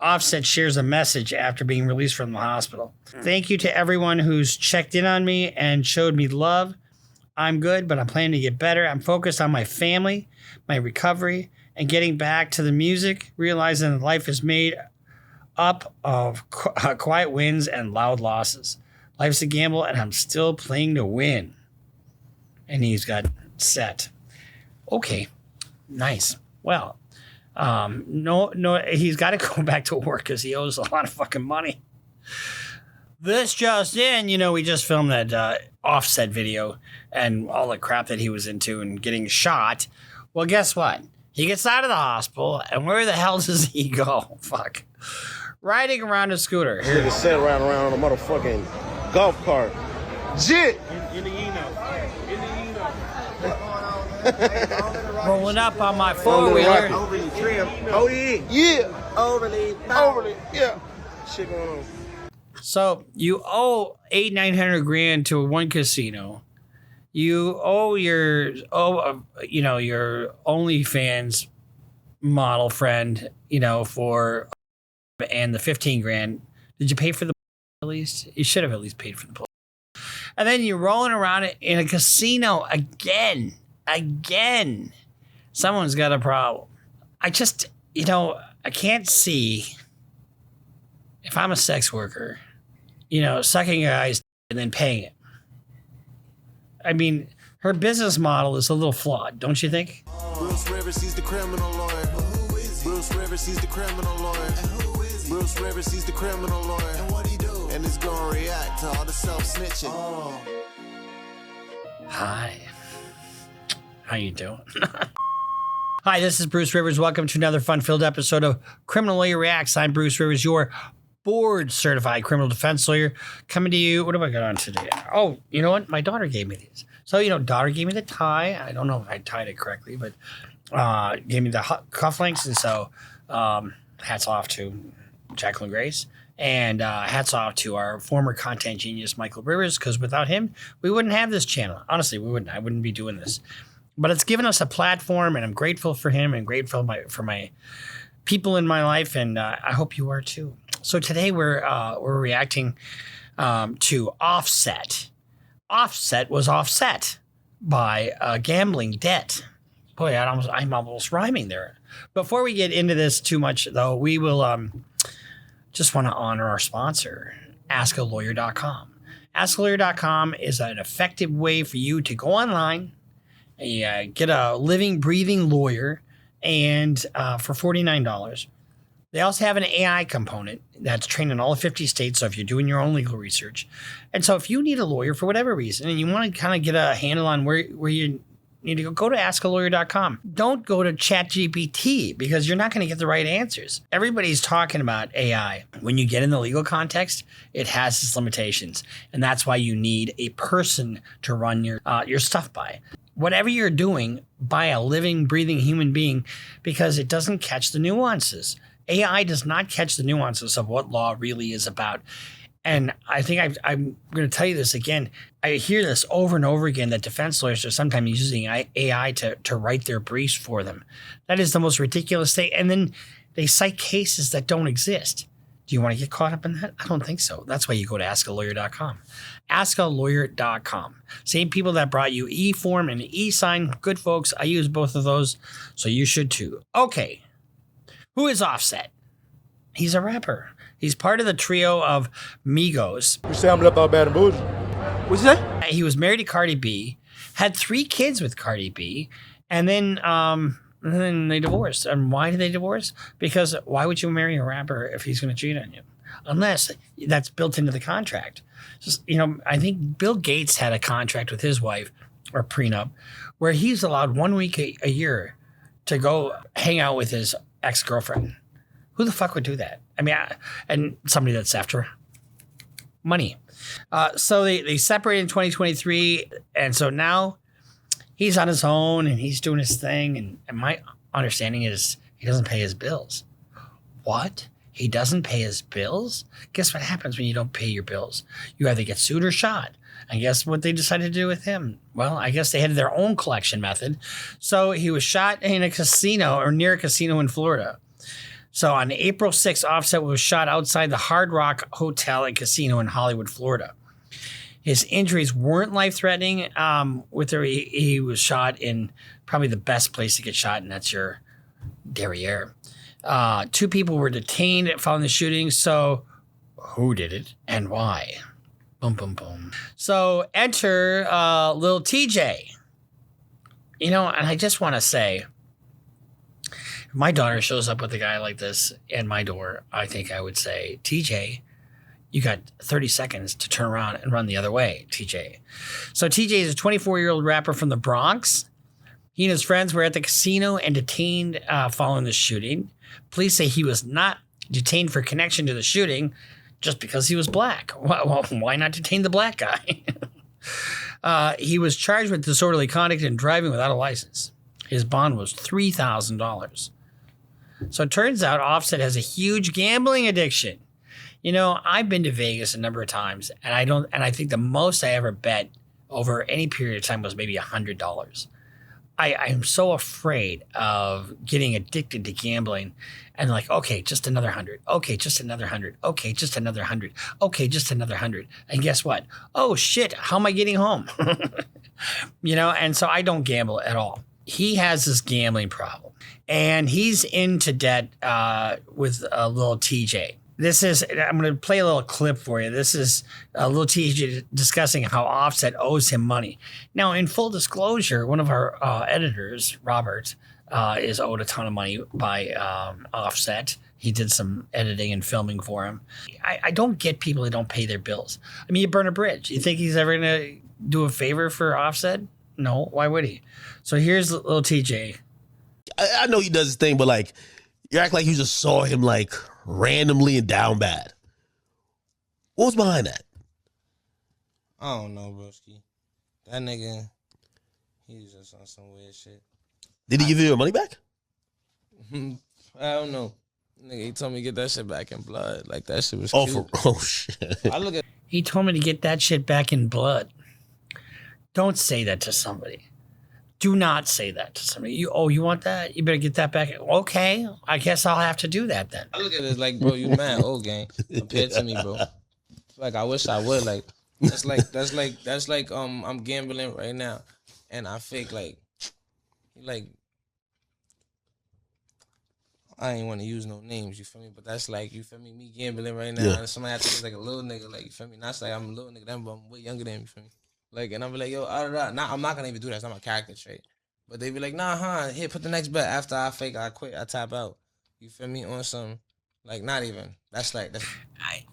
Offset shares a message after being released from the hospital. Thank you to everyone who's checked in on me and showed me love. I'm good, but I'm planning to get better. I'm focused on my family, my recovery, and getting back to the music, realizing that life is made up of quiet wins and loud losses. Life's a gamble, and I'm still playing to win. And he's got set. Okay, nice. Well, no, he's got to go back to work because he owes a lot of fucking money. This just in, we just filmed that Offset video and all the crap that he was into and getting shot. Well, guess what? He gets out of the hospital, and where the hell does he go? Fuck. Riding around a scooter. Here to sit around on a motherfucking golf cart. Jit! In the Eno. Rolling up on my four-wheeler. Overly trim. Oh, yeah. Overly, yeah. Shit going on. So you owe $800-900 to one casino. You owe your OnlyFans model friend, for and the $15,000. Did you pay for the at least? You should have at least paid for the. And then you're rolling around in a casino again. Someone's got a problem. I just, I can't see if I'm a sex worker, sucking a guy's and then paying it. I mean, her business model is a little flawed, don't you think? Bruce Rivers, he's the criminal lawyer. Bruce Rivers, he's the criminal lawyer. Bruce Rivers, he's the criminal lawyer. And what he do? And it's gonna react to all the self-snitching. Hi. How you doing? Hi, this is Bruce Rivers. Welcome to another fun-filled episode of Criminal Lawyer Reacts. I'm Bruce Rivers, your board-certified criminal defense lawyer, coming to you. What have I got on today? Oh, you know what? My daughter gave me these. So, daughter gave me the tie. I don't know if I tied it correctly, but gave me the cufflinks. And so hats off to Jacqueline Grace. And hats off to our former content genius, Michael Rivers, because without him, we wouldn't have this channel. Honestly, we wouldn't. I wouldn't be doing this. But it's given us a platform, and I'm grateful for him and grateful for my people in my life, and I hope you are too. So today we're reacting to Offset. Offset was offset by a gambling debt. Boy, I'm almost rhyming there. Before we get into this too much, though, we will just want to honor our sponsor, AskALawyer.com. AskALawyer.com is an effective way for you to go online, get a living, breathing lawyer, and for $49. They also have an AI component that's trained in all 50 states, so if you're doing your own legal research. And so if you need a lawyer for whatever reason and you want to kind of get a handle on where you need to go to AskALawyer.com. Don't go to ChatGPT because you're not going to get the right answers. Everybody's talking about AI. When you get in the legal context, it has its limitations, and that's why you need a person to run your stuff by. Whatever you're doing, buy a living, breathing human being because it doesn't catch the nuances. AI does not catch the nuances of what law really is about. And I think I'm going to tell you this again. I hear this over and over again that defense lawyers are sometimes using AI to write their briefs for them. That is the most ridiculous thing. And then they cite cases that don't exist. Do you want to get caught up in that? I don't think so. That's why you go to AskALawyer.com. AskALawyer.com. Same people that brought you eForm and eSign. Good folks. I use both of those, so you should too. Okay. Who is Offset? He's a rapper. He's part of the trio of Migos. You say I'm left out bad and bougie. What's that? He was married to Cardi B, had 3 kids with Cardi B, and then they divorced. And why did they divorce? Because why would you marry a rapper if he's going to cheat on you? Unless that's built into the contract. Just, I think Bill Gates had a contract with his wife, or prenup, where he's allowed 1 week a year to go hang out with his ex-girlfriend. Who the fuck would do that? I mean, and somebody that's after money. So they separated in 2023, and so now he's on his own and he's doing his thing. And my understanding is he doesn't pay his bills. What? He doesn't pay his bills? Guess what happens when you don't pay your bills? You either get sued or shot. And guess what they decided to do with him? Well, I guess they had their own collection method. So he was shot in a casino or near a casino in Florida. So on April 6th, Offset was shot outside the Hard Rock Hotel and Casino in Hollywood, Florida. His injuries weren't life-threatening. He was shot in probably the best place to get shot, and that's your derriere. 2 people were detained following the shooting. So who did it and why? Boom, boom, boom. So enter Lil Tjay. And I just want to say, if my daughter shows up with a guy like this in my door, I think I would say, TJ, you got 30 seconds to turn around and run the other way, TJ. So TJ is a 24-year-old rapper from the Bronx. He and his friends were at the casino and detained following the shooting. Police say he was not detained for connection to the shooting just because he was black. Well, why not detain the black guy? He was charged with disorderly conduct and driving without a license. His bond was $3,000. So it turns out Offset has a huge gambling addiction. I've been to Vegas a number of times, and I think the most I ever bet over any period of time was maybe $100. I am so afraid of getting addicted to gambling and okay, just another 100. Okay, just another 100. Okay, just another 100. Okay, just another 100. And guess what? Oh shit, how am I getting home? And so I don't gamble at all. He has this gambling problem, and he's into debt with Lil Tjay. I'm going to play a little clip for you. This is Lil Tjay discussing how Offset owes him money. Now, in full disclosure, one of our editors, Robert, is owed a ton of money by Offset. He did some editing and filming for him. I don't get people who don't pay their bills. I mean, you burn a bridge. You think he's ever going to do a favor for Offset? No, why would he? So here's Lil Tjay. I know he does his thing, but you act like you just saw him randomly and down bad. What was behind that? I don't know, broski. That nigga, he's just on some weird shit. Did he give you your money back? I don't know. Nigga, he told me to get that shit back in blood. That shit was cute. Oh shit. He told me to get that shit back in blood. Don't say that to somebody. Do not say that to somebody. You want that? You better get that back. Okay, I guess I'll have to do that then. I look at it bro, you mad old gang compared to me, bro. I wish I would. That's like I'm gambling right now, and I fake I ain't want to use no names, you feel me? But that's you feel me? Me gambling right now, and somebody I think is a little nigga, you feel me? Not I'm a little nigga, I'm way younger than him, you feel me? And I'm yo, nah, I'm not gonna even do that. It's not my character trait. But they be nah, here, put the next bet. After I fake, I quit, I tap out. You feel me? On some, not even. That's.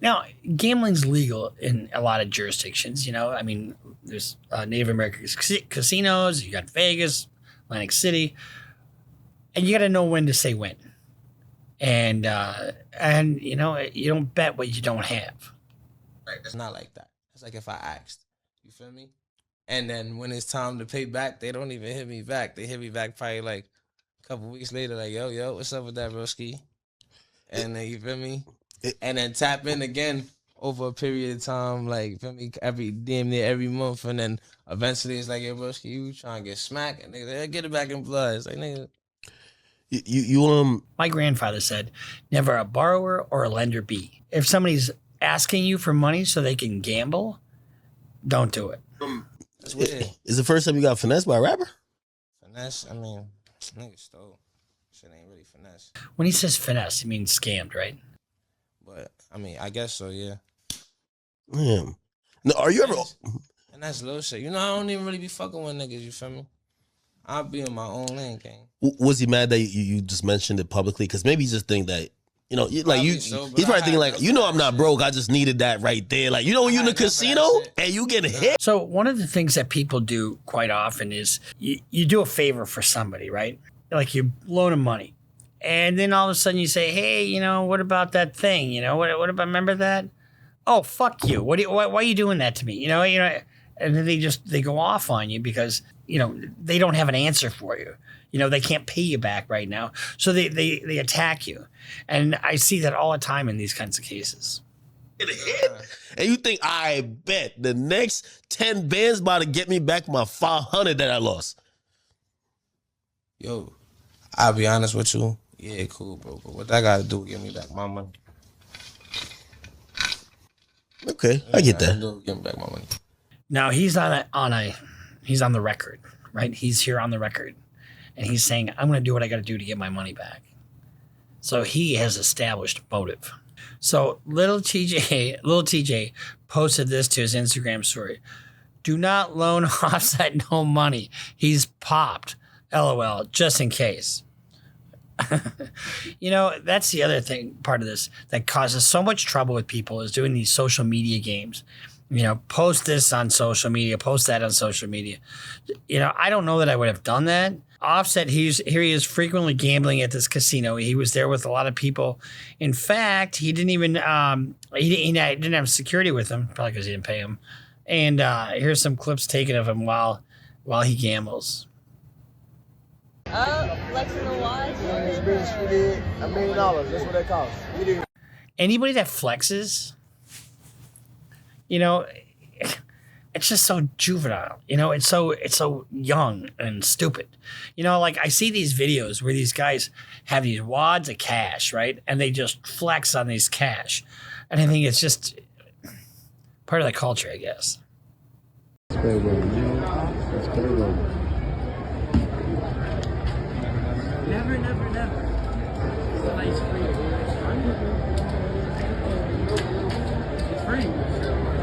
Now, gambling's legal in a lot of jurisdictions, I mean, there's Native American casinos, you got Vegas, Atlantic City, and you got to know when to say when. And you don't bet what you don't have. Right, it's not like that. It's if I asked. You feel me? And then when it's time to pay back, they don't even hit me back. They hit me back probably a couple weeks later, yo, what's up with that, broski? And then, you feel me? And then tap in again over a period of time, feel me, damn near every month. And then eventually it's yo, broski, you trying to get smacked? And nigga, get it back in blood. It's nigga. My grandfather said, never a borrower or a lender be. If somebody's asking you for money so they can gamble, don't do it. That's weird. Is the first time you got finessed by a rapper? Finesse? I mean, nigga stole. Shit ain't really finesse. When he says finesse, he means scammed, right? But, I mean, I guess so, yeah. Yeah. No, are you ever... And that's little shit. I don't even really be fucking with niggas, you feel me? I'll be in my own lane, gang. Was he mad that you just mentioned it publicly? Because maybe he just think that, he's probably thinking I'm not broke. I just needed that right there. When you in the casino and you get hit. So one of the things that people do quite often is you do a favor for somebody, right? You loan them money. And then all of a sudden you say, hey, what about that thing? What about, remember that? Oh, fuck you. Why are you doing that to me? And then they go off on you because, they don't have an answer for you. They can't pay you back right now. So they attack you. And I see that all the time in these kinds of cases. And you think, I bet the next 10 bands about to get me back my 500 that I lost. Yo, I'll be honest with you. Yeah, cool, bro. But what I gotta do, give me back my money. Okay, I get that. Give me back my money. Now he's he's on the record, right? He's here on the record, and he's saying, "I'm going to do what I got to do to get my money back." So he has established motive. So Lil Tjay posted this to his Instagram story: "Do not loan Offset no money. He's popped. LOL. Just in case." You know, that's the other thing, part of this that causes so much trouble with people is doing these social media games. You know, post this on social media, post that on social media. You know, I don't know that I would have done that. Offset, he is frequently gambling at this casino. He was there with a lot of people. In fact, he didn't even he didn't have security with him, probably because he didn't pay him. And here's some clips taken of him while he gambles. Flexing the watch. This bitch, we did $1 million. That's what that cost. We did. Anybody that flexes, you know, it's just so juvenile. You know, it's so young and stupid. You know, like I see these videos where these guys have these wads of cash, right? And they just flex on these cash. And I think it's just part of the culture, I guess. Never. It's free.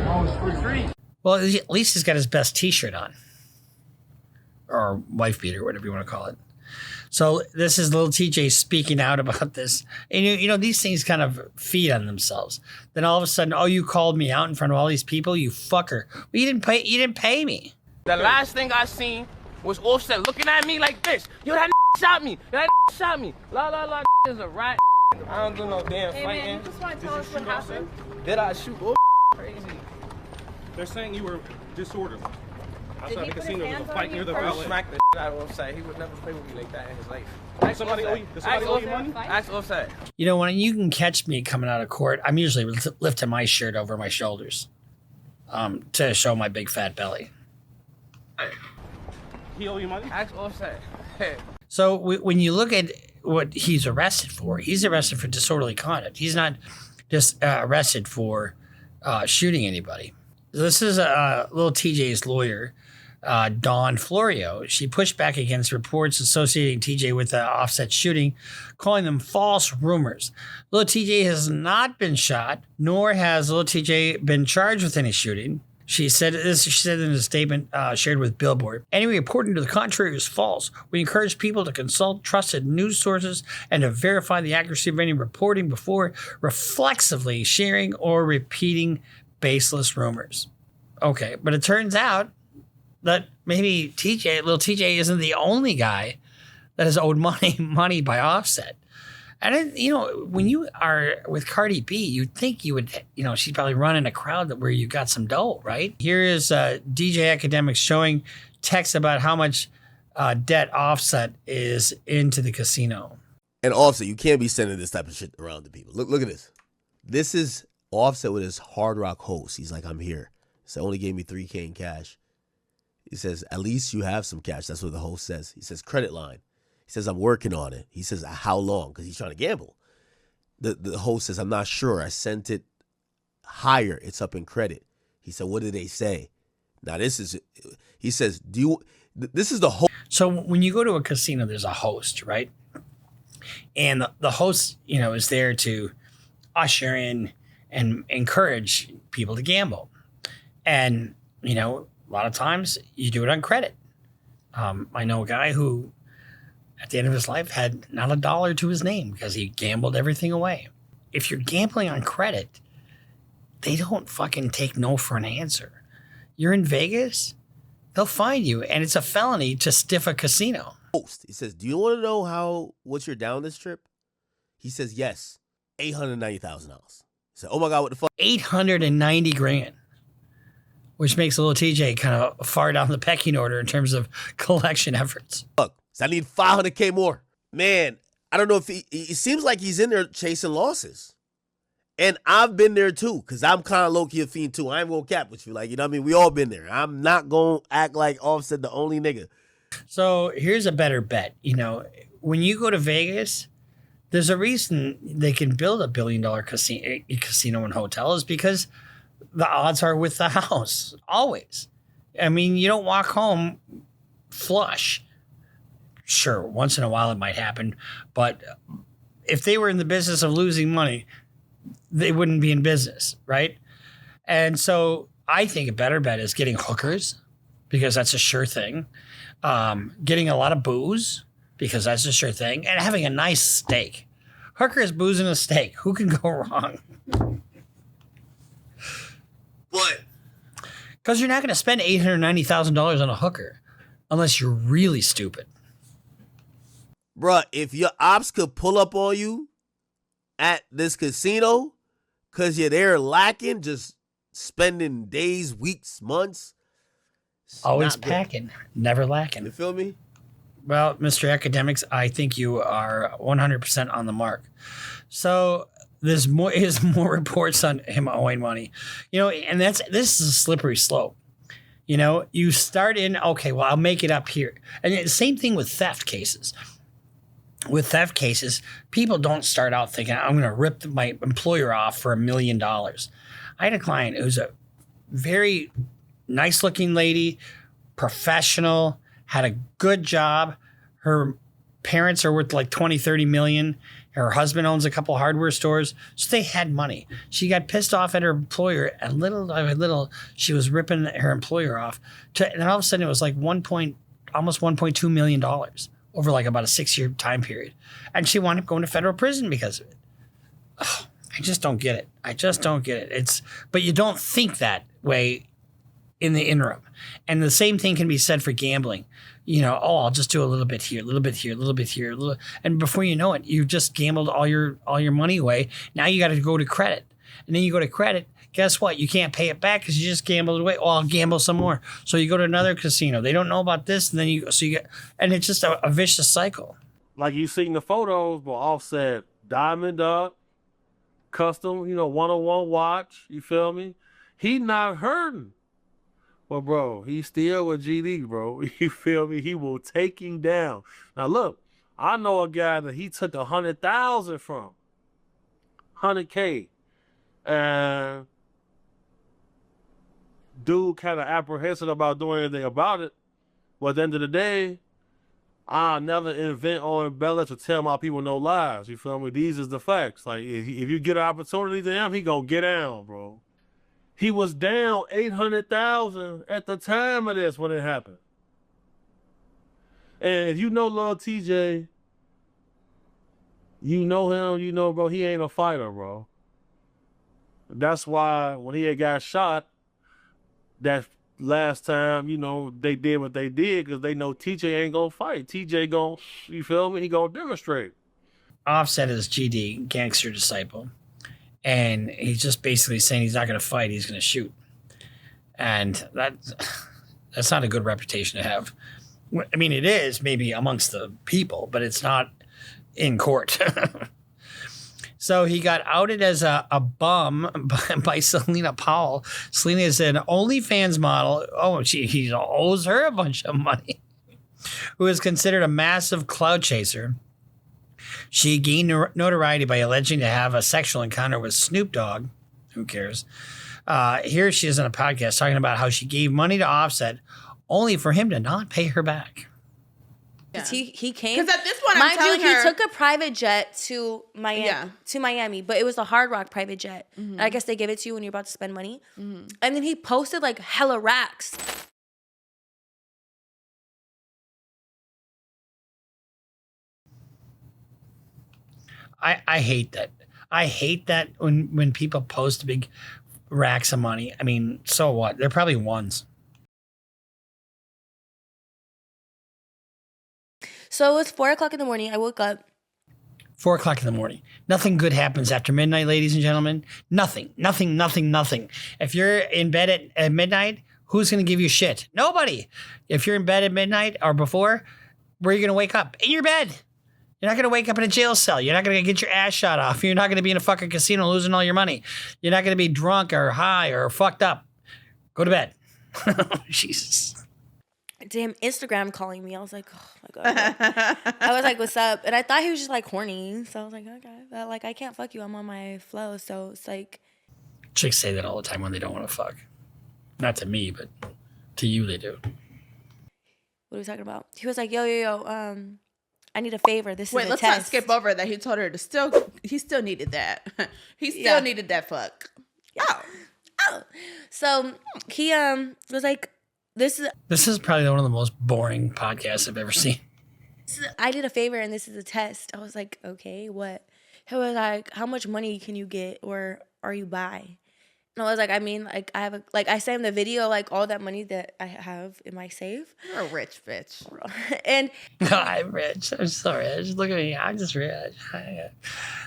Oh, it's free. Well, at least he's got his best T-shirt on, or wife beater, whatever you want to call it. So this is Lil Tjay speaking out about this, and you know these things kind of feed on themselves. Then all of a sudden, oh, you called me out in front of all these people, you fucker. Well, you didn't pay me. The last thing I seen was Offset looking at me like this. Yo, that shot me. That shot me. La is a rat. I don't do no damn fighting. Man, you just want to tell us what happened? Did I shoot? Crazy. They're saying you were disorderly. Outside the put his casino, there was hands a on fight you near the first? valet. Smack the out of Offset. He would never play with me like that in his life. Did somebody owe you money? Ask Offset. You know, when you can catch me coming out of court, I'm usually lifting my shirt over my shoulders to show my big fat belly. He owe you money? Ask Offset. So when you look at what he's arrested for disorderly conduct. He's not just arrested for shooting anybody. This is Lil Tjay's lawyer, Dawn Florio. She pushed back against reports associating Tjay with the Offset shooting, calling them false rumors. Lil Tjay has not been shot, nor has Lil Tjay been charged with any shooting. She said in a statement shared with Billboard, "Any reporting to the contrary is false. We encourage people to consult trusted news sources and to verify the accuracy of any reporting before reflexively sharing or repeating baseless rumors." Okay, but it turns out that maybe Lil Tjay isn't the only guy that is owed money by Offset. And, you know, when you are with Cardi B, you'd think you would, you know, she'd probably run in a crowd where you got some dough, right? Here is DJ Academics showing text about how much debt Offset is into the casino. And Offset, you can't be sending this type of shit around to people. Look at this. This is Offset with his Hard Rock host. He's like, "I'm here." So only gave me $3K in cash. He says, "At least you have some cash." That's what the host says. He says, "Credit line." He says, "I'm working on it." He says, "How long?" Because he's trying to gamble. The host says, "I'm not sure. I sent it higher. It's up in credit." He said, "What did they say?" Now this is, he says, this is the host. So when you go to a casino, there's a host, right? And the host, you know, is there to usher in and encourage people to gamble. And, you know, a lot of times you do it on credit. I know a guy who, at the end of his life, had not a dollar to his name because he gambled everything away. If you're gambling on credit, they don't fucking take no for an answer. You're in Vegas, they'll find you, and it's a felony to stiff a casino. He says, "Do you want to know what you're down this trip?" He says, "Yes, $890,000. He said, "Oh my God, what the fuck?" 890 grand, which makes Lil Tjay kind of far down the pecking order in terms of collection efforts. Fuck. So I need 500K more. Man, I don't know if it seems like he's in there chasing losses. And I've been there too, because I'm kind of low-key a fiend too. I ain't gonna cap with you. Like, you know what I mean? We all been there. I'm not gonna act like Offset the only nigga. So here's a better bet. You know, when you go to Vegas, There's a reason they can build $1 billion casino and hotel is because the odds are with the house, always. I mean, you don't walk home flush. Sure, once in a while it might happen, but if they were in the business of losing money, they wouldn't be in business, right? And so I think a better bet is getting hookers because that's a sure thing. Getting a lot of booze because that's a sure thing. And having a nice steak. Hookers, booze, and a steak. Who can go wrong? What? Because you're not going to spend $890,000 on a hooker unless you're really stupid. Bruh, if your ops could pull up on you at this casino because you're there lacking, just spending days, weeks, months. Always packing, never lacking. You feel me? Well, Mr. Academics, I think you are 100% on the mark. So there's more reports on him owing money, and this is a slippery slope. You start in, okay, well, I'll make it up here. And the same thing with theft cases. With theft cases, people don't start out thinking, I'm going to rip my employer off for $1 million. I had a client who's a very nice looking lady, professional, had a good job. Her parents are worth like 20, 30 million. Her husband owns a couple hardware stores. So they had money. She got pissed off at her employer, and little by little, she was ripping her employer off. And all of a sudden, it was like almost $1.2 million over like about a 6-year time period. And she wound up going to federal prison because of it. Oh, I just don't get it. But you don't think that way in the interim. And the same thing can be said for gambling. I'll just do a little bit here, a little bit here, a little bit here, and before you know it, you've just gambled all your money away. Now you got to go to credit. And then you go to credit, guess what? You can't pay it back because you just gambled away. Oh, I'll gamble some more. So you go to another casino. They don't know about this, and then and it's just a vicious cycle. Like you seen the photos, but Offset diamond up, custom, one-on-one watch. You feel me? He not hurting. Well, bro, he's still with GD, bro. You feel me? He will take him down. Now, look, I know a guy that he took 100,000 from, 100K, and dude kind of apprehensive about doing anything about it. But at the end of the day, I'll never invent or embellish or tell my people no lies. You feel me? These is the facts. Like, if you get an opportunity to him, he gonna get down, bro. He was down 800,000 at the time of this when it happened. And if you know Lil Tjay, you know him, bro, he ain't a fighter, bro. That's why when he had got shot, that last time, they did what they did because they know Tjay ain't gonna fight. Tjay gonna, you feel me? He gonna demonstrate. Offset is GD, gangster disciple. And he's just basically saying he's not going to fight, he's going to shoot. And that's not a good reputation to have. I mean, it is maybe amongst the people, but it's not in court. So he got outed as a bum by Celina Powell. Celina is an OnlyFans model. Oh, he owes her a bunch of money. Who is considered a massive cloud chaser. She gained notoriety by alleging to have a sexual encounter with Snoop Dogg. Who cares? Here she is on a podcast talking about how she gave money to Offset only for him to not pay her back. Yeah. He came. Because at this point, mind I'm telling you, her, he took a private jet to Miami, but it was a Hard Rock private jet. Mm-hmm. I guess they give it to you when you're about to spend money. Mm-hmm. And then he posted like hella racks. I hate that. I hate that when people post big racks of money. I mean, so what? They're probably ones. So it was 4:00 in the morning. I woke up. 4:00 in the morning. Nothing good happens after midnight, ladies and gentlemen. Nothing. If you're in bed at midnight, who's going to give you shit? Nobody. If you're in bed at midnight or before, where are you going to wake up? In your bed. You're not going to wake up in a jail cell. You're not going to get your ass shot off. You're not going to be in a fucking casino losing all your money. You're not going to be drunk or high or fucked up. Go to bed. Jesus. to him Instagram calling me. I was like, oh my God. I was like, what's up? And I thought he was just like horny. So I was like, okay. But like, I can't fuck you. I'm on my flow. So it's like. Chicks say that all the time when they don't want to fuck. Not to me, but to you they do. What are we talking about? He was like, yo, I need a favor. This is a let's test. not skip over that. He told her he still needed that. He still needed that fuck. Yeah. Oh. So he was like, this is probably one of the most boring podcasts I've ever seen. I did a favor and this is a test. I was like, okay, what? He was like, how much money can you get or are you by? And I was like, I mean, like I have I sent him the video, like all that money that I have in my safe. You're a rich bitch. And no, I'm rich. I'm so rich. Look at me. I'm just rich. I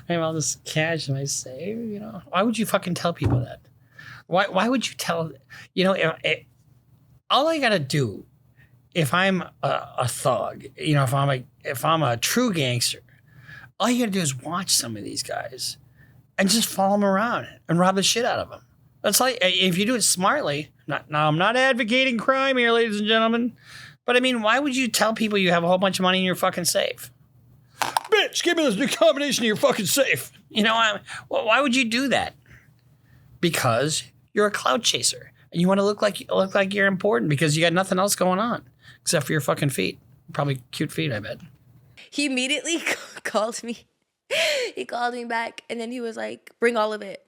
have all this cash in my safe. You know, why would you fucking tell people that? Why would you tell? You know, all I gotta do if I'm a thug, you know, if I'm a true gangster, all you gotta do is watch some of these guys and just follow them around and rob the shit out of them. That's like, if you do it smartly. Now, I'm not advocating crime here, ladies and gentlemen, but I mean, why would you tell people you have a whole bunch of money in your fucking safe? Bitch, give me this new combination of your fucking safe. You know, why would you do that? Because you're a clout chaser and you want to look like you're important because you got nothing else going on except for your fucking feet. Probably cute feet, I bet. He immediately called me. He called me back and then he was like, bring all of it.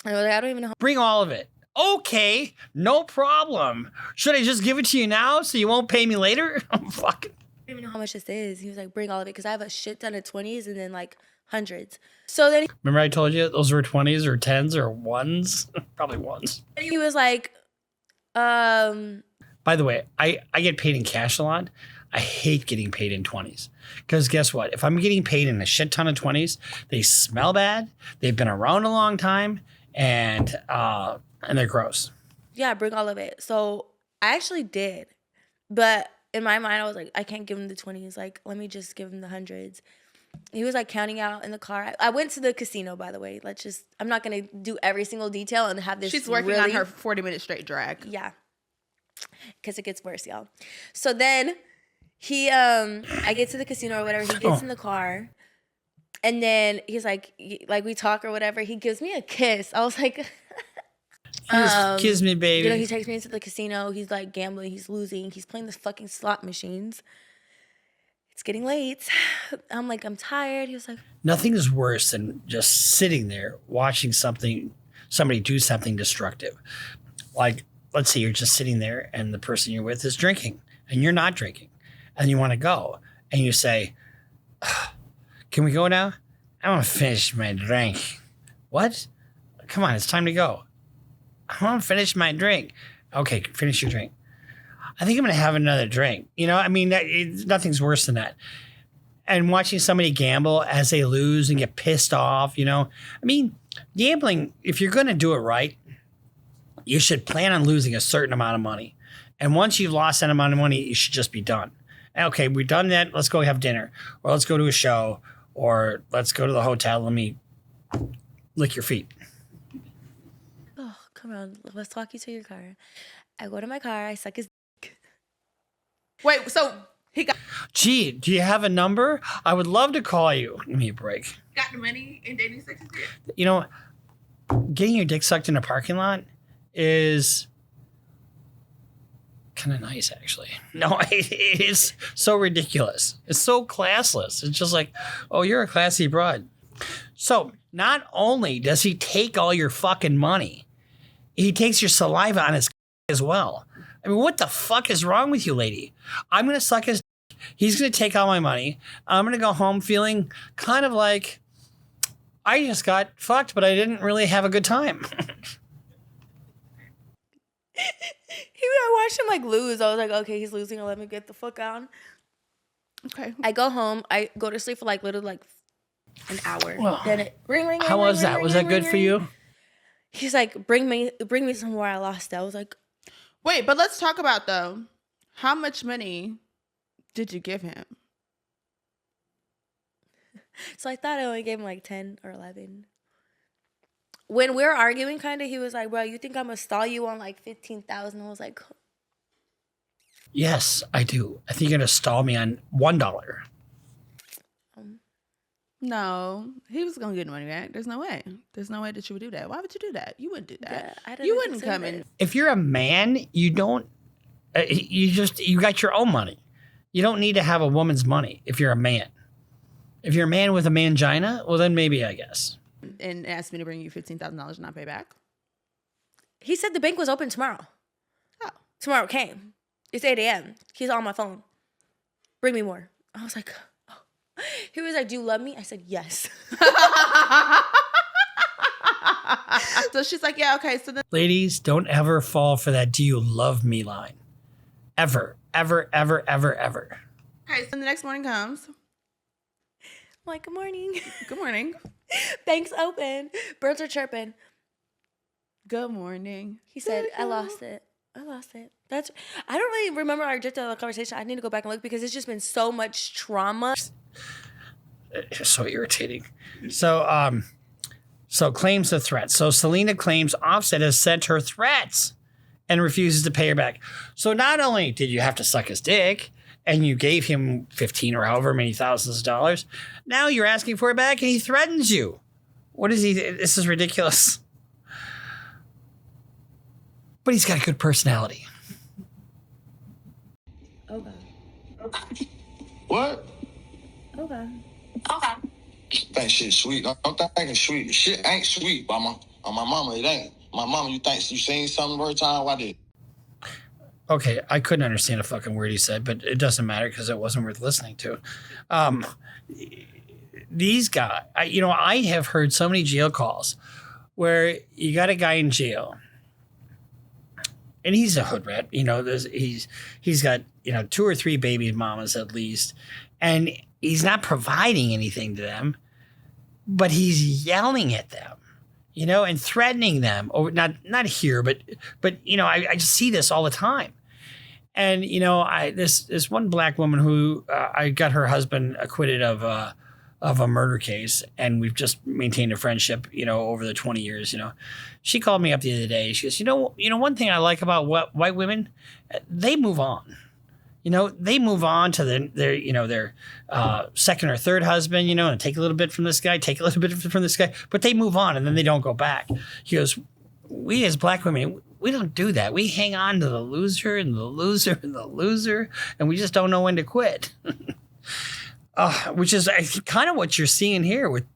I was like, I don't even know. Bring all of it. Okay, no problem. Should I just give it to you now so you won't pay me later? I'm fucking. I don't even know how much this is. He was like, bring all of it because I have a shit ton of 20s and then like hundreds. So then. Remember I told you those were 20s or 10s or 1s? Probably 1s. He was like, By the way, I get paid in cash a lot. I hate getting paid in 20s. Because guess what? If I'm getting paid in a shit ton of 20s, they smell bad. They've been around a long time. And they're gross. Yeah, bring all of it. So I actually did. But in my mind, I was like, I can't give him the 20s. Like, let me just give him the hundreds. He was like counting out in the car. I went to the casino, by the way. I'm not going to do every single detail and have this. She's working on her 40-minute straight drag. Yeah. Because it gets worse, y'all. So then I get to the casino or whatever. He gets in the car. And then he's like we talk or whatever. He gives me a kiss. I was like, kiss me, baby. You know, he takes me into the casino. He's like gambling. He's losing. He's playing the fucking slot machines. It's getting late. I'm like, I'm tired. He was like, nothing is worse than just sitting there watching somebody do something destructive. Like, let's say you're just sitting there and the person you're with is drinking and you're not drinking and you want to go and you say, can we go now? I want to finish my drink. What? Come on, it's time to go. I want to finish my drink. Okay, finish your drink. I think I'm going to have another drink. You know, I mean, nothing's worse than that. And watching somebody gamble as they lose and get pissed off, you know. I mean, gambling, if you're going to do it right, you should plan on losing a certain amount of money. And once you've lost that amount of money, you should just be done. Okay, we've done that. Let's go have dinner. Or let's go to a show. Or let's go to the hotel. Let me lick your feet. oh, come on. Let's walk you to your car. I go to my car. I suck his dick. Wait, so he got... Gee, do you have a number? I would love to call you. Give me a break. Got the money and then he sucks his dick? You know, getting your dick sucked in a parking lot is kind of nice, actually. No, it is so ridiculous. It's so classless. It's just like, oh, you're a classy broad. So not only does he take all your fucking money, he takes your saliva on his as well. I mean, what the fuck is wrong with you, lady? I'm going to suck his dick. He's going to take all my money. I'm going to go home feeling kind of like I just got fucked, but I didn't really have a good time. I watched him like lose. I was like, okay, he's losing. Let me get the fuck out. Okay. I go home. I go to sleep for like literally like an hour. Well, then it ring. How was that? Was that good for you? He's like, bring me somewhere I lost it. I was like, wait, but let's talk about though. How much money did you give him? So I thought I only gave him like 10 or 11. When we were arguing, kind of, he was like, bro, you think I'm going to stall you on like 15,000? I was like, Yes, I do. I think you're gonna stall me on $1. No, he was gonna get the money back. There's no way. There's no way that you would do that. Why would you do that? You wouldn't do that. Yeah, you wouldn't come in. If you're a man, you don't. You got your own money. You don't need to have a woman's money if you're a man. If you're a man with a mangina, well then maybe I guess. And asked me to bring you $15,000 and not pay back. He said the bank was open tomorrow. Oh, tomorrow came. It's 8 a.m. He's on my phone. Bring me more. I was like, oh. He was like, do you love me? I said, yes. So she's like, yeah, okay. So then, ladies, don't ever fall for that "do you love me" line. Ever, ever, ever, ever, ever. okay. So the next morning comes. I'm like, good morning. Good morning. Bank's open. Birds are chirping. Good morning. He said, I lost it. I don't really remember our gist of the conversation. I need to go back and look because it's just been so much trauma. It's so irritating. So claims the threat. So Celina claims Offset has sent her threats and refuses to pay her back. So not only did you have to suck his dick and you gave him 15 or however many thousands of dollars, now you're asking for it back and he threatens you. What is he? This is ridiculous. But he's got a good personality. Okay. What? Okay. Think shit sweet. Don't think it's sweet. Shit ain't sweet, mama. On my mama, it ain't. My mama, you think you seen something every time? Why did? Okay, I couldn't understand a fucking word he said, but it doesn't matter because it wasn't worth listening to. These guys, I have heard so many jail calls where you got a guy in jail, and he's a hood rat. He's got 2 or 3 baby mamas at least, and he's not providing anything to them, but he's yelling at them. And threatening them, or not here, but I just see this all the time. And this one black woman who I got her husband acquitted of a murder case, and we've just maintained a friendship, over the 20 years. She called me up the other day. She goes, one thing I like about white women, they move on. They move on to their second or third husband, and take a little bit from this guy, take a little bit from this guy, but they move on and then they don't go back. He goes, we as black women, we don't do that. We hang on to the loser and the loser and the loser, and we just don't know when to quit. Which is kind of what you're seeing here with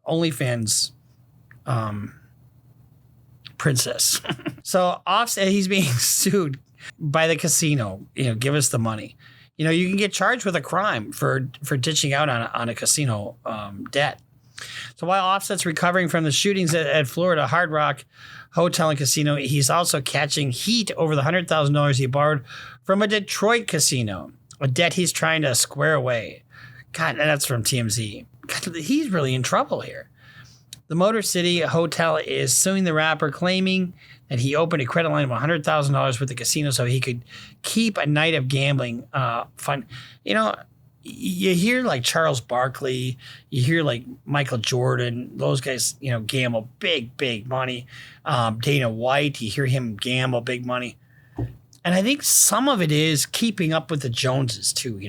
OnlyFans Princess. So Offset, he's being sued by the casino. Give us the money. You can get charged with a crime for ditching out on a casino debt. So while Offset's recovering from the shootings at Florida Hard Rock Hotel and Casino, he's also catching heat over the $100,000 he borrowed from a Detroit casino, a debt he's trying to square away. God, that's from TMZ. God, he's really in trouble here. The Motor City Hotel is suing the rapper, claiming that he opened a credit line of $100,000 with the casino so he could keep a night of gambling fun. You hear like Charles Barkley, you hear like Michael Jordan, those guys, gamble big money. Dana White, you hear him gamble big money. And I think some of it is keeping up with the Joneses too,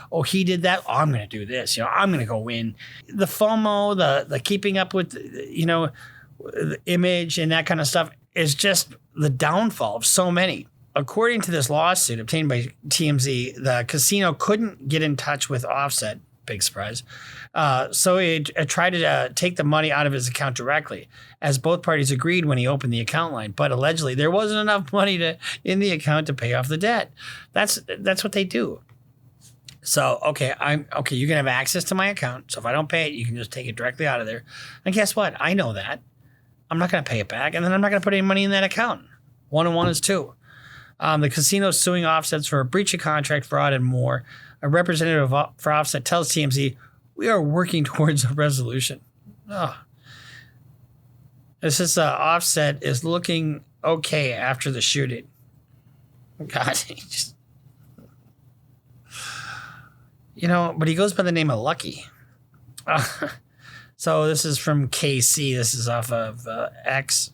Oh, he did that. Oh, I'm going to do this. I'm going to go win. The FOMO, the keeping up with, the image and that kind of stuff is just the downfall of so many. According to this lawsuit obtained by TMZ, the casino couldn't get in touch with Offset. Big surprise. So it tried to take the money out of his account directly, as both parties agreed when he opened the account line. But allegedly, there wasn't enough money in the account to pay off the debt. That's what they do. So, you can have access to my account. So if I don't pay it, you can just take it directly out of there. And guess what? I know that. I'm not going to pay it back, and then I'm not going to put any money in that account. 1 and 1 is 2. The casino suing Offsets for a breach of contract, fraud, and more. A representative for Offset tells TMZ, we are working towards a resolution. This is Offset is looking okay after the shooting. God, he just... but he goes by the name of Lucky. So this is from KC. This is off of X.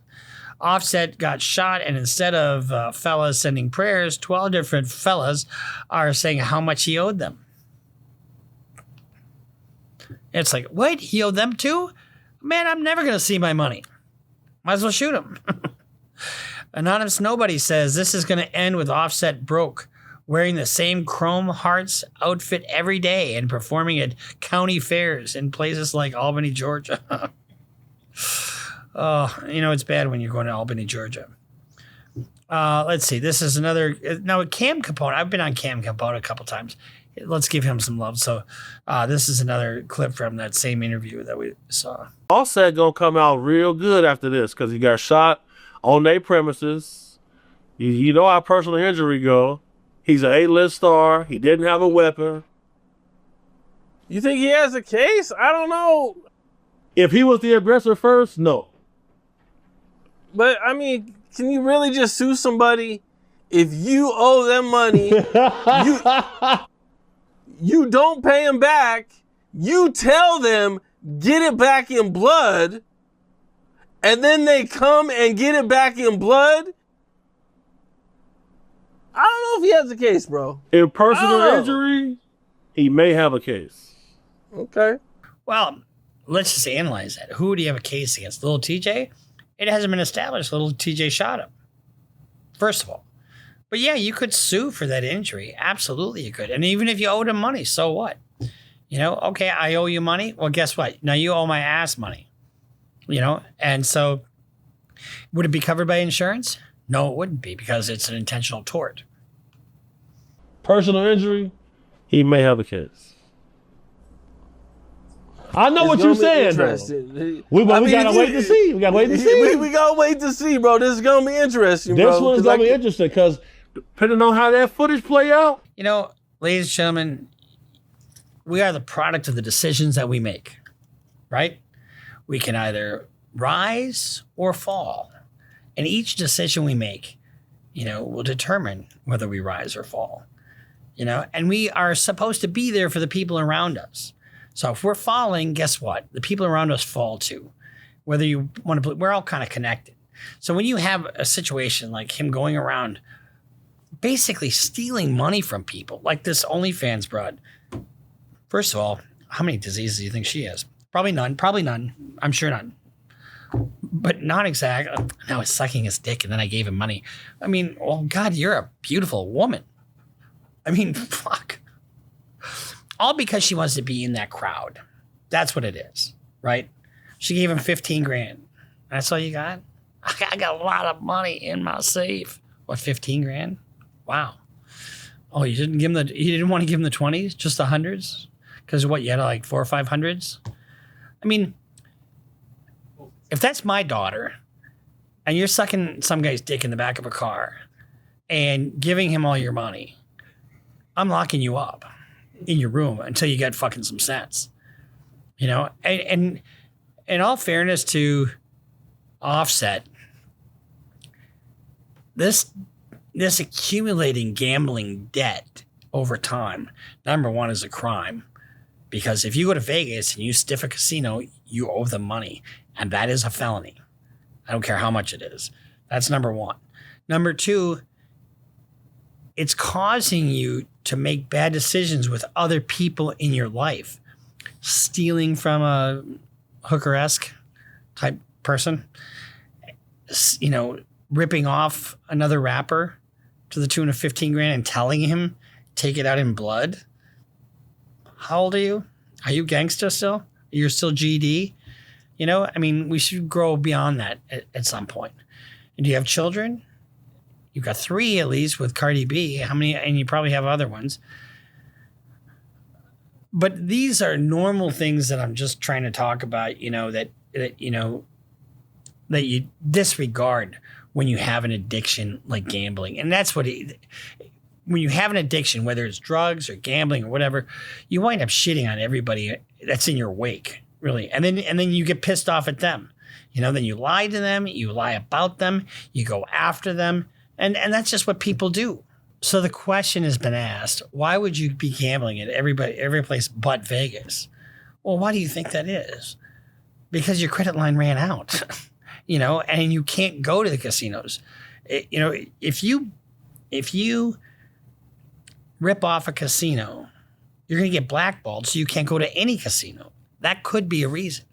Offset got shot, and instead of fellas sending prayers, 12 different fellas are saying how much he owed them. It's like, what? He owed them too? Man, I'm never going to see my money. Might as well shoot him. Anonymous Nobody says this is going to end with Offset broke, wearing the same Chrome Hearts outfit every day and performing at county fairs in places like Albany, Georgia. Oh, it's bad when you're going to Albany, Georgia. Let's see. This is another. Now, Cam Capone. I've been on Cam Capone a couple times. Let's give him some love. So this is another clip from that same interview that we saw. Offset gonna come out real good after this because he got shot on their premises. You know how personal injury go. He's an A-list star. He didn't have a weapon. You think he has a case? I don't know. If he was the aggressor first, no. But, I mean, can you really just sue somebody if you owe them money, you don't pay them back, you tell them, get it back in blood, and then they come and get it back in blood? I don't know if he has a case, bro. In personal injury, he may have a case. Okay. Well, let's just analyze that. Who would he have a case against? Lil Tjay? It hasn't been established Lil Tjay shot him, first of all. But yeah, you could sue for that injury. Absolutely you could. And even if you owed him money, so what? Okay, I owe you money. Well, guess what? Now you owe my ass money. And so would it be covered by insurance? No, it wouldn't be because it's an intentional tort. Personal injury, he may have a case. I know what you're saying, though. We gotta wait to see. We gotta wait to see. We gotta wait to see, bro. This is gonna be interesting, bro. This one's gonna be interesting because depending on how that footage play out. Ladies and gentlemen, we are the product of the decisions that we make, right? We can either rise or fall. And each decision we make, will determine whether we rise or fall. And we are supposed to be there for the people around us. So if we're falling, guess what? The people around us fall too. Whether you want to, we're all kind of connected. So when you have a situation like him going around basically stealing money from people, like this OnlyFans broad, first of all, how many diseases do you think she has? Probably none. I'm sure none. But not exactly. Now he's sucking his dick and then I gave him money. I mean, oh God, you're a beautiful woman. I mean, fuck. All because she wants to be in that crowd. That's what it is, right? She gave him 15 grand. That's all you got? I got a lot of money in my safe. What, 15 grand? Wow. Oh, you didn't want to give him the 20s, just the hundreds? Because what, you had like 400 or 500s? I mean, if that's my daughter and you're sucking some guy's dick in the back of a car and giving him all your money, I'm locking you up in your room until you get fucking some sense. And in all fairness to Offset, this accumulating gambling debt over time, number one, is a crime. Because if you go to Vegas and you stiff a casino, you owe them money. And that is a felony. I don't care how much it is. That's number one. Number two, it's causing you to make bad decisions with other people in your life. Stealing from a hooker-esque type person. Ripping off another rapper to the tune of 15 grand and telling him, take it out in blood. How old are you? Are you gangster still? You're still GD? We should grow beyond that at some point. And do you have children? You've got 3 at least with Cardi B. How many? And you probably have other ones. But these are normal things that I'm just trying to talk about, that you disregard when you have an addiction like gambling. And that's what when you have an addiction, whether it's drugs or gambling or whatever, you wind up shitting on everybody that's in your wake, really. And then you get pissed off at them. Then you lie to them, you lie about them, you go after them. And that's just what people do. So the question has been asked, why would you be gambling at every place but Vegas? Well, why do you think that is? Because your credit line ran out. you know, and you can't go to the casinos. You know, if you rip off a casino, you're going to get blackballed, so you can't go to any casino. That could be a reason.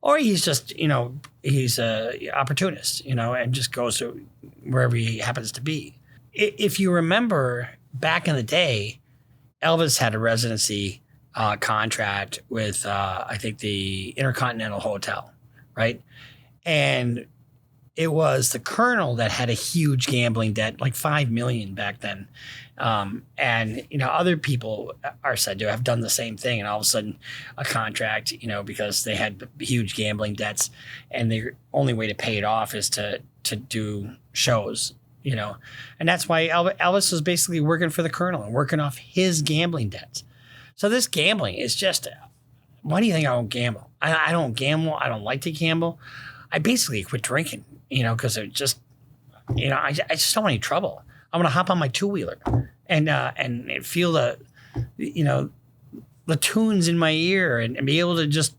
Or he's just, you know, he's a opportunist, you know, and just goes to wherever he happens to be. If you remember back in the day, Elvis had a residency contract with, I think, the Intercontinental Hotel, right? And it was the Colonel that had a huge gambling debt, like $5 million back then. And, you know, other people are said to have done the same thing. And all of a sudden a contract, you know, because they had huge gambling debts and the only way to pay it off is to do shows, you know. And that's why Elvis was basically working for the Colonel and working off his gambling debts. So this gambling is just, why do you think I don't gamble? I don't gamble. I don't like to gamble. I basically quit drinking, you know, because it just, you know, I just don't want any trouble. I'm gonna hop on my two-wheeler and feel the, you know, the tunes in my ear and be able to just,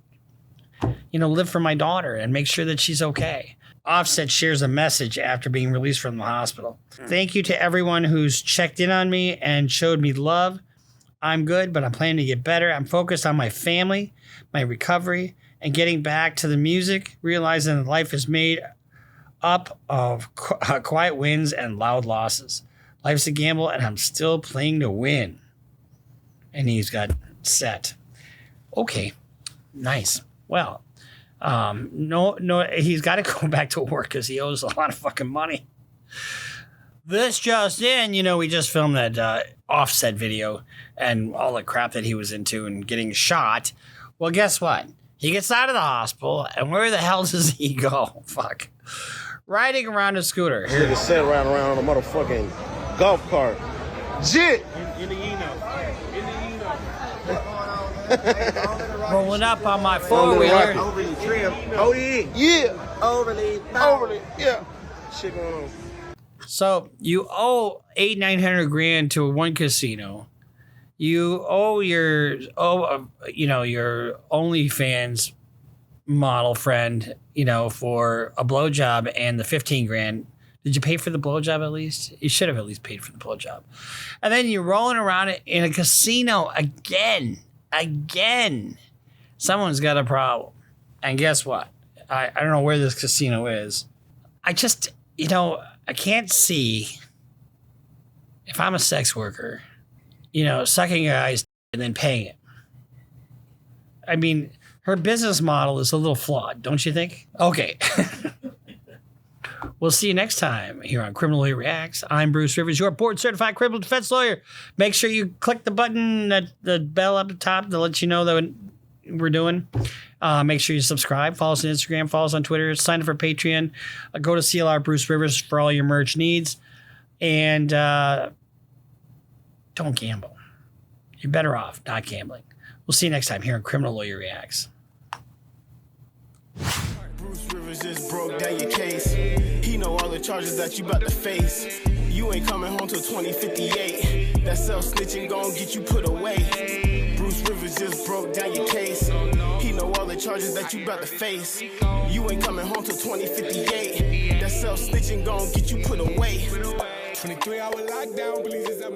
you know, live for my daughter and make sure that she's okay. Offset shares a message after being released from the hospital. Thank you to everyone who's checked in on me and showed me love. I'm good, but I'm planning to get better. I'm focused on my family, my recovery, and getting back to the music, realizing that life is made up of quiet wins and loud losses. Life's a gamble, and I'm still playing to win. And he's got set. Okay, nice. Well, no, he's got to go back to work because he owes a lot of fucking money. This just in, you know, we just filmed that Offset video and all the crap that he was into and getting shot. Well, guess what? He gets out of the hospital, and where the hell does he go? Fuck. Riding around a scooter. This nigga sat riding around on a motherfucking golf cart. Jit! In the Eno. Rolling up on my four-wheeler. Overly trim. Oh, yeah. Overly. Yeah. Shit going on. So you owe $800-900 to one casino. You owe your OnlyFans model friend, you know, for a blowjob and the $15,000. Did you pay for the blowjob at least? You should have at least paid for the blowjob. And then you're rolling around in a casino again. Someone's got a problem. And guess what? I don't know where this casino is. I just, you know, I can't see if I'm a sex worker, you know, sucking a guy's and then paying it. I mean, her business model is a little flawed, don't you think? Okay. We'll see you next time here on Criminal Lawyer Reacts. I'm Bruce Rivers, your board-certified criminal defense lawyer. Make sure you click the button, the bell up the top to let you know that we're doing. Make sure you subscribe. Follow us on Instagram. Follow us on Twitter. Sign up for Patreon. Go to CLR Bruce Rivers for all your merch needs. And don't gamble. You're better off not gambling. We'll see you next time here on Criminal Lawyer Reacts. Bruce Rivers just broke down your case. He know all the charges that you about to face. You ain't coming home till 2058. That self-snitching gon' get you put away. Bruce Rivers just broke down your case. He know all the charges that you about to face. You ain't coming home till 2058. That self-snitching gon' get you put away. 23-hour lockdown, police is at my